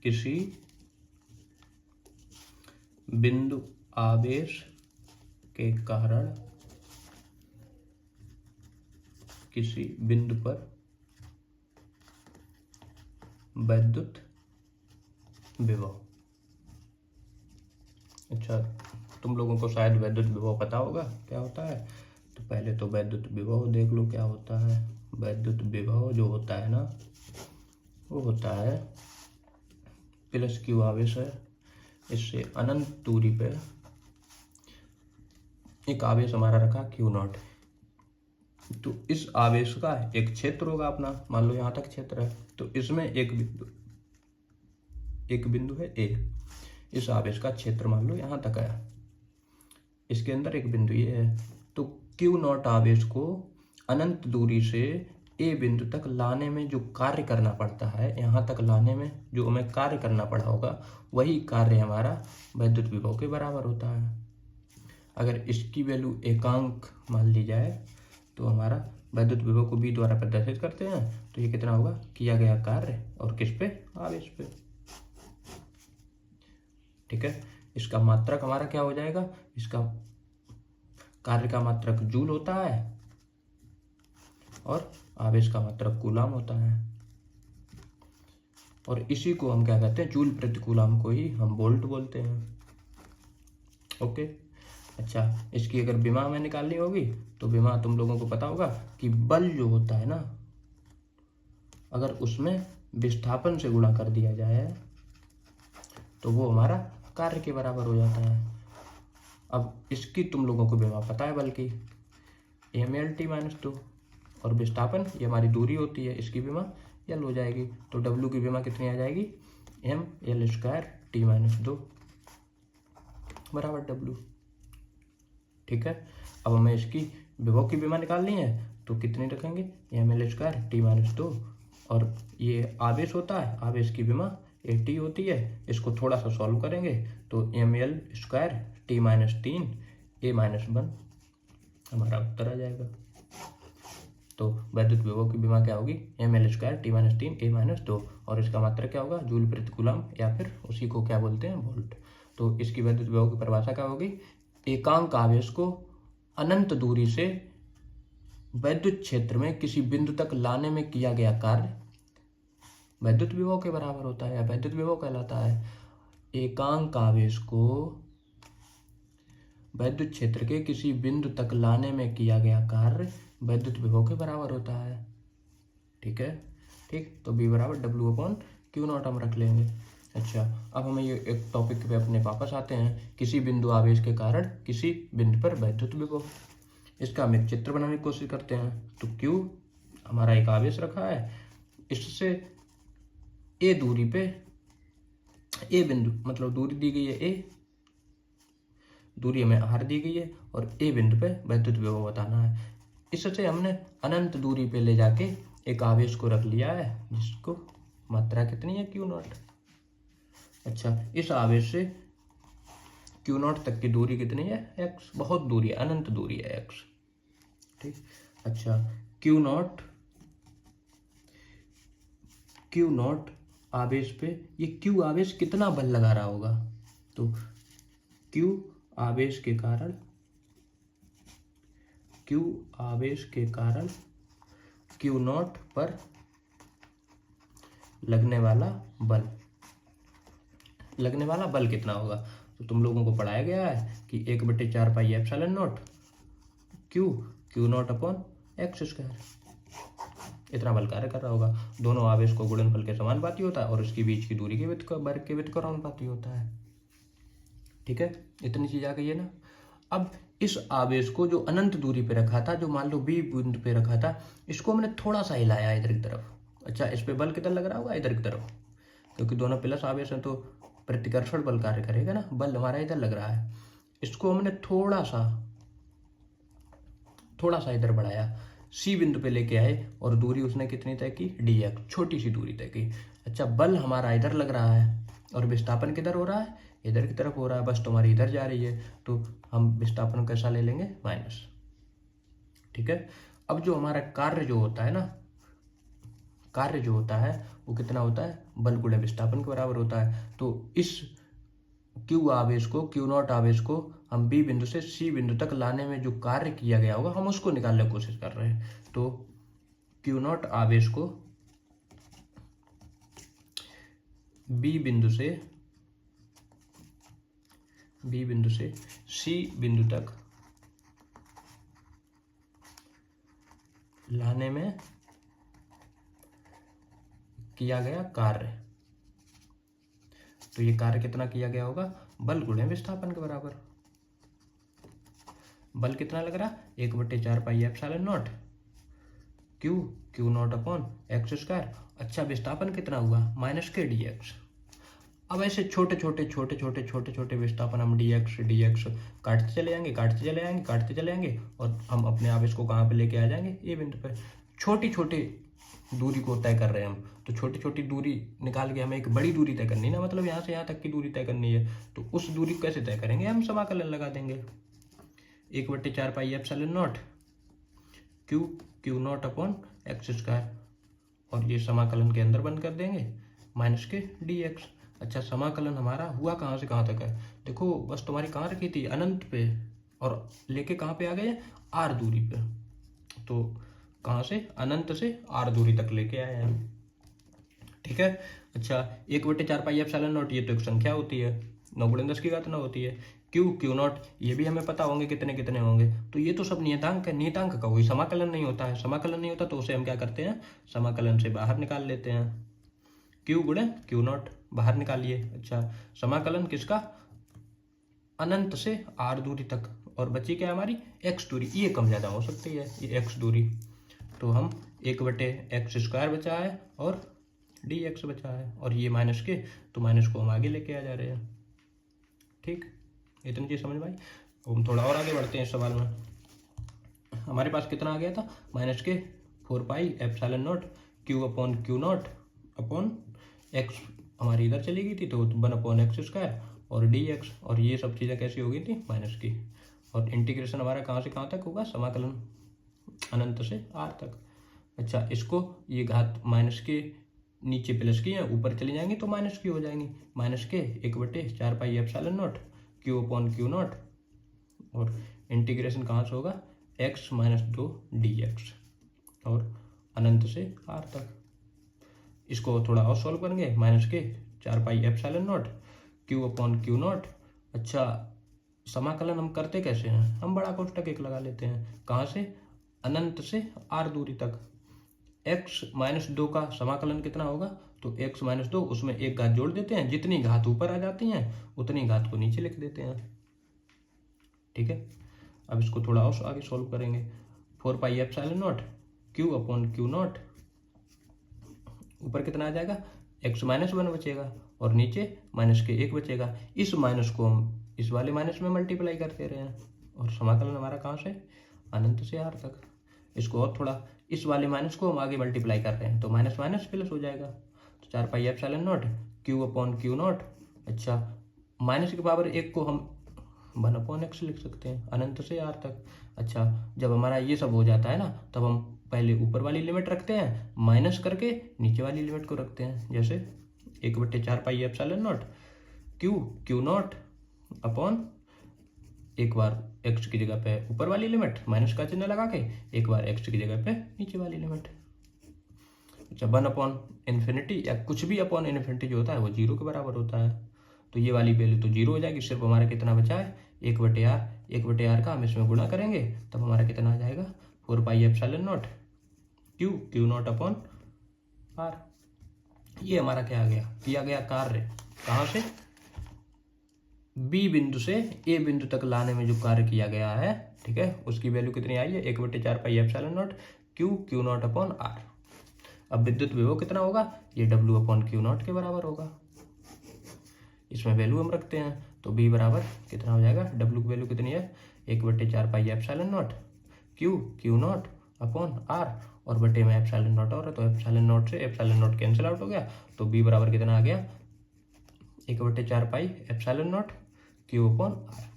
किसी बिंदु आवेश के कारण किसी बिंदु पर वैद्युत विभव। अच्छा, तुम लोगों को शायद वैद्युत विभव पता होगा क्या होता है, तो पहले तो वैद्युत विभव देख लो क्या होता है। वैद्युत विभव जो होता है ना, वो होता है प्लस क्यू आवेश है, इससे अनंत दूरी पे एक आवेश हमारा रखा क्यू नॉट, तो इस आवेश का एक क्षेत्र होगा अपना, मान लो यहाँ तक क्षेत्र है, तो इसमें एक बिंदु है ए, इस आवेश का क्षेत्र मान लो यहाँ तक है, इसके अंदर एक बिंदु ये है, तो क्यू नॉट आवेश को अनंत दूरी से ए बिंदु तक लाने में जो कार्य करना पड़ता है, यहाँ तक लाने में जो हमें कार्य करना पड़ा होगा, वही कार्य हमारा वैद्युत विभव के बराबर होता है। अगर इसकी वैल्यू एकांक मान ली जाए तो हमारा वैद्युत विभव को बी द्वारा प्रदर्शित करते हैं, तो ये कितना होगा, किया गया कार्य और किस पे, आवेश पे। ठीक है, इसका मात्रक हमारा क्या हो जाएगा, इसका कार्य का मात्रक जूल होता है और आवेश का मात्रक कूलाम होता है, और इसी को हम क्या कहते हैं, जूल प्रति कूलाम को ही हम वोल्ट बोलते हैं। ओके, अच्छा, इसकी अगर विमा हमें निकालनी होगी तो विमा तुम लोगों को पता होगा कि बल जो होता है ना, अगर उसमें विस्थापन से गुणा कर दिया जाए तो वो हमारा कार्य के बराबर हो जाता है। अब इसकी तुम लोगों को विमा पता है, बल्कि mlt - 2, और विस्थापन ये हमारी दूरी होती है, इसकी विमा L हो जाएगी, तो W की विमा कितनी आ जाएगी, mL² t - 2 बराबर W। ठीक है, अब हमें इसकी विभव की विमा निकालनी है, तो कितनी रखेंगे, mL² t - 2, और ये आवेश होता है, आवेश की विमा AT होती है, इसको थोड़ा सा सॉल्व करेंगे तो mL² t - 3 a - 1 हमारा उत्तर आ जाएगा। तो वैद्युत विभव की विमा क्या होगी, mL² t - 3 a - 2, और इसका मात्रक क्या होगा, जूल प्रति कूलाम, या फिर उसी को क्या बोलते हैं, वोल्ट। तो इसकी वैद्युत विभव की परिभाषा क्या होगी, एकांक आवेश को अनंत दूरी से वैद्युत क्षेत्र में किसी बिंदु तक लाने में किया गया कार्य वैद्युत विभव के बराबर होता है, या वैद्युत विभव कहलाता है। एकांक आवेश को वैद्युत क्षेत्र के किसी बिंदु तक लाने में किया गया कार्य वैद्युत विभव के बराबर होता है। ठीक है, ठीक, तो B बराबर W/Q0 हम रख लेंगे। अच्छा, अब हमें ये एक टॉपिक पे अपने वापस आते हैं, किसी बिंदु आवेश के कारण किसी बिंदु पर वैद्युत विभव। इसका हम एक चित्र बनाने की कोशिश करते हैं। तो Q हमारा एक आवेश रखा है, इससे ए दूरी पे, ए बिंदु मतलब दूरी दी गई है A, दूरी हमें R दी गई है, और ए बिंदु पे वैद्युत विभव बताना है। इससे हमने अनंत दूरी पे ले जाके एक आवेश को रख लिया है, जिसको मात्रा कितनी है, Q0। अच्छा, इस आवेश से Q0 तक की दूरी कितनी है, x, बहुत दूरी है, अनंत दूरी है x। ठीक, अच्छा, Q0 आवेश पे, ये Q आवेश कितना बल लगा रहा होगा, तो Q आवेश के कारण Q0 पर लगने वाला बल कितना होगा, तो तुम लोगों को पढ़ाया गया है कि 1/4 पाई एप्सिलॉन नॉट Q0/x², इतना बल कार्य कर रहा होगा। दोनों आवेश को गुणनफल के समानुपाती होता है, और इसके बीच की दूरी के वर्ग के व्युत्क्रमानुपाती होता है। ठीक है, इतनी चीज आ गई है ना। अब इस आवेश को जो अनंत दूरी पे रखा था, जो मान लो B बिंदु पे रखा था, इसको हमने थोड़ा सा हिलाया इधर की तरफ। अच्छा, इस पे बल कितना लग रहा होगा, इधर की तरफ, क्योंकि दोनों प्लस आवेश हैं तो प्रतिकर्षण बल कार्य करेगा ना, बल हमारा इधर लग रहा है। इसको हमने थोड़ा सा इधर बढ़ाया, C बिंदु पे लेके आए, और दूरी उसने कितनी तय की, dx, छोटी सी दूरी तय की। अच्छा, बल हमारा इधर लग रहा है, और विस्थापन किधर हो रहा है, इधर की तरफ हो रहा है, बस तुम्हारी इधर जा रही है, तो हम विस्थापन कैसा ले लेंगे, माइनस। ठीक है, अब जो हमारा कार्य जो होता है ना, कार्य जो होता है वो कितना होता है, बल गुणा विस्थापन के बराबर होता है। तो इस क्यू आवेश को, क्यू नॉट आवेश को हम बी बिंदु से सी बिंदु तक लाने में जो कार्य किया गया होगा हम उसको निकालने की कोशिश कर रहे हैं। तो क्यू नॉट आवेश को बी बिंदु से सी बिंदु तक लाने में किया गया कार्य, तो ये कार्य कितना किया गया होगा, बल गुणे विस्थापन के बराबर। बल कितना लग रहा, 1/4 pi epsilon not Q not upon x square. अच्छा, विस्थापन कितना हुआ, -k dx। अब ऐसे छोटे छोटे विस्थापन हम dx काटते चले जाएंगे और हम अपने आवेश को कहाँ पे लेके आ जाएंगे, ए बिंदु पे। छोटी दूरी को तय कर रहे हैं हम, तो छोटी दूरी निकाल के हमें एक बड़ी दूरी तय करनी है ना, मतलब यहाँ से यहाँ तक की दूरी तय करनी है। तो उस दूरी को कैसे तय करेंगे, हम समाकलन लगा देंगे 1/4 pi epsilon not Q not upon x square, और ये समाकलन के अंदर बंद कर देंगे -k dx। अच्छा, समाकलन हमारा हुआ कहाँ से कहाँ तक है, देखो बस तुम्हारी कहाँ रखी थी, अनंत पे, और लेके कहाँ पे आ गए, r दूरी पे। तो कहाँ से, अनंत से r दूरी तक लेके आए हैं, ठीक है। अच्छा, 1/4 पाई एप्सिलॉन नॉट, ये तो एक संख्या होती है, 9×10 की घात 9 होती है। क्यू नॉट ये भी हमें पता होंगे कितने होंगे, तो ये तो सब नियतांक है, नियतांक का कोई समाकलन नहीं होता है। समाकलन नहीं होता तो उसे हम क्या करते हैं, समाकलन से बाहर निकाल लेते हैं, क्यू गुणे क्यू नॉट बाहर निकालिए। अच्छा, समाकलन किसका, अनंत से r दूरी तक, और बची क्या हमारी, x दूरी, ये कम ज़्यादा हो सकती है, ये x दूरी। तो हम 1/x स्क्वायर बचा है और dx बचा है, और ये -k, तो माइनस को हम आगे लेके आ जा रहे हैं, ठीक। इतनी चीज़ समझ में आई। हम थोड़ा और आगे बढ़ते हैं इस सवाल में। हमारे पास कितना आ गया था, -k 4 pi epsilon not Q not upon x, हमारी इधर चली गई थी तो 1/x स्क्वायर और dx, और ये सब चीज़ें कैसी हो गई थी, -k। और इंटीग्रेशन हमारा कहाँ से कहाँ तक होगा, समाकलन अनंत से r तक। अच्छा, इसको ये घात -k नीचे प्लस की है, ऊपर चली जाएंगी तो -k हो जाएंगी, -k 1/4 pi epsilon not Q not, और इंटीग्रेशन कहाँ से होगा, x - 2 dx, और अनंत से r तक। इसको थोड़ा और सॉल्व करेंगे, -k 4 pi epsilon not Q not. अच्छा, समाकलन हम करते कैसे हैं, हम बड़ा कोष्टक एक लगा लेते हैं, कहाँ से, अनंत से r दूरी तक। x - 2 का समाकलन कितना होगा, तो x - 2, उसमें एक घात जोड़ देते हैं, जितनी घात ऊपर आ जाती हैं उतनी घात को नीचे लिख देते हैं, ठीक है। अब इसको थोड़ा और आगे सॉल्व करेंगे, 4 pi epsilon not Q not, ऊपर कितना आ जाएगा, x - 1 बचेगा और नीचे -k 1 बचेगा। इस माइनस को हम इस वाले माइनस में मल्टीप्लाई करते रहे हैं, और समाकलन हमारा कहाँ से, अनंत से r तक। इसको और थोड़ा, इस वाले माइनस को हम आगे मल्टीप्लाई कर रहे हैं तो माइनस प्लस हो जाएगा, तो 4 pi epsilon not Q not. अच्छा, माइनस की पावर 1 को हम 1/x लिख सकते हैं, अनंत से r तक। अच्छा, जब हमारा ये सब हो जाता है ना, तब हम पहले ऊपर वाली लिमिट रखते हैं, माइनस करके नीचे वाली लिमिट को रखते हैं, जैसे 1/4 pi epsilon not Q not upon, एक बार x की जगह पे ऊपर वाली लिमिट, माइनस का चिन्ह लगा के, एक बार x की जगह पे नीचे वाली लिमिट। अच्छा, 1/∞ या कुछ भी अपॉन इन्फिनिटी जो होता है वो 0 के बराबर होता है, तो ये वाली वैल्यू तो 0 हो जाएगी। सिर्फ हमारा कितना बचा है, 1/r का हम इसमें गुणा करेंगे तब हमारा कितना आ जाएगा, 4 pi epsilon not Q not upon r। ये हमारा क्या आ गया, किया गया कार्य, कहाँ से, बी बिंदु से ए बिंदु तक लाने में जो कार्य किया गया है, ठीक है, उसकी वैल्यू कितनी आई है, 1/4 pi epsilon not Q not upon r। अब विद्युत विभव कितना होगा, ये W अपॉन क्यू नॉट के बराबर होगा। इसमें वैल्यू हम रखते हैं तो B बराबर कितना हो जाएगा, W की वैल्यू कितनी है, 1/4 pi epsilon not Q not upon r, और बटे में एप्सिलॉन नॉट और है तो एप्सिलॉन नॉट से एप्सिलॉन नॉट कैंसिल आउट हो गया, तो B बराबर कितना आ गया, 1/4 pi epsilon not Q upon r।